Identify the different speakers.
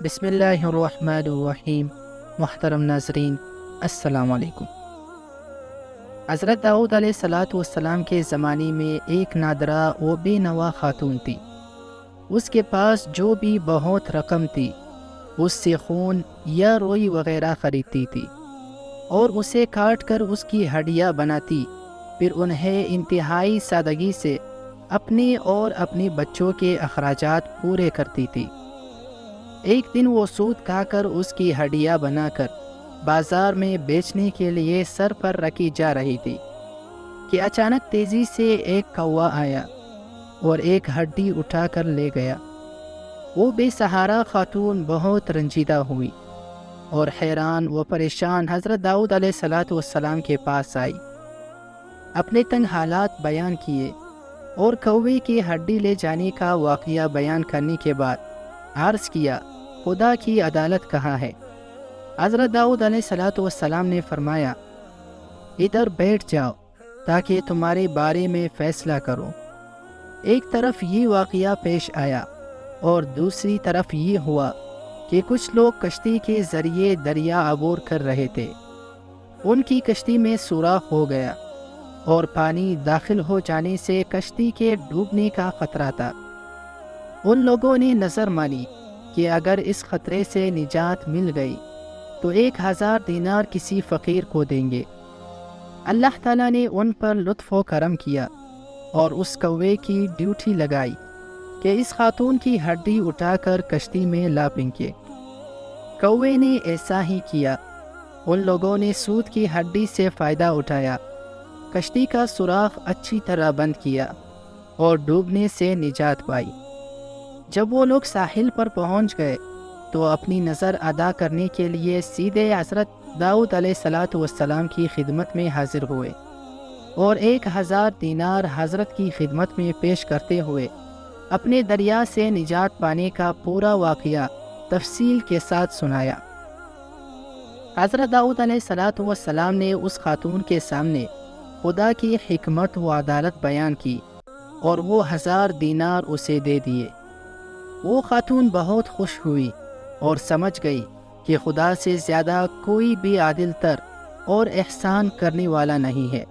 Speaker 1: بسم اللہ الرحمن الرحیم۔ محترم ناظرین، السلام علیکم۔ حضرت داؤد علیہ السلام کے زمانے میں ایک نادرہ و بے نوا خاتون تھی۔ اس کے پاس جو بھی بہت رقم تھی اس سے خون یا روئی وغیرہ خریدتی تھی اور اسے کاٹ کر اس کی ہڈیاں بناتی، پھر انہیں انتہائی سادگی سے اپنے اور اپنے بچوں کے اخراجات پورے کرتی تھی۔ ایک دن وہ سود کھا کر اس کی ہڈیاں بنا کر بازار میں بیچنے کے لیے سر پر رکھی جا رہی تھی کہ اچانک تیزی سے ایک کوا آیا اور ایک ہڈی اٹھا کر لے گیا۔ وہ بے سہارا خاتون بہت رنجیدہ ہوئی اور حیران و پریشان حضرت داؤد علیہ السلام کے پاس آئی، اپنے تنگ حالات بیان کیے اور کوے کی ہڈی لے جانے کا واقعہ بیان کرنے کے بعد عرض کیا، خدا کی عدالت کہاں ہے؟ حضرت داؤد علیہ السلام نے فرمایا، ادھر بیٹھ جاؤ تاکہ تمہارے بارے میں فیصلہ کرو۔ ایک طرف یہ واقعہ پیش آیا اور دوسری طرف یہ ہوا کہ کچھ لوگ کشتی کے ذریعے دریا عبور کر رہے تھے۔ ان کی کشتی میں سوراخ ہو گیا اور پانی داخل ہو جانے سے کشتی کے ڈوبنے کا خطرہ تھا۔ ان لوگوں نے نظر مانی کہ اگر اس خطرے سے نجات مل گئی تو 1000 دینار کسی فقیر کو دیں گے۔ اللہ تعالیٰ نے ان پر لطف و کرم کیا اور اس کوے کی ڈیوٹی لگائی کہ اس خاتون کی ہڈی اٹھا کر کشتی میں لا پھینکے۔ کوے نے ایسا ہی کیا۔ ان لوگوں نے سود کی ہڈی سے فائدہ اٹھایا، کشتی کا سوراخ اچھی طرح بند کیا اور ڈوبنے سے نجات پائی۔ جب وہ لوگ ساحل پر پہنچ گئے تو اپنی نظر ادا کرنے کے لیے سیدھے حضرت داؤد علیہ السلام کی خدمت میں حاضر ہوئے اور 1000 دینار حضرت کی خدمت میں پیش کرتے ہوئے اپنے دریا سے نجات پانے کا پورا واقعہ تفصیل کے ساتھ سنایا۔ حضرت داؤد علیہ السلام نے اس خاتون کے سامنے خدا کی حکمت و عدالت بیان کی اور وہ 1000 دینار اسے دے دیے۔ وہ خاتون بہت خوش ہوئی اور سمجھ گئی کہ خدا سے زیادہ کوئی بھی عادل تر اور احسان کرنے والا نہیں ہے۔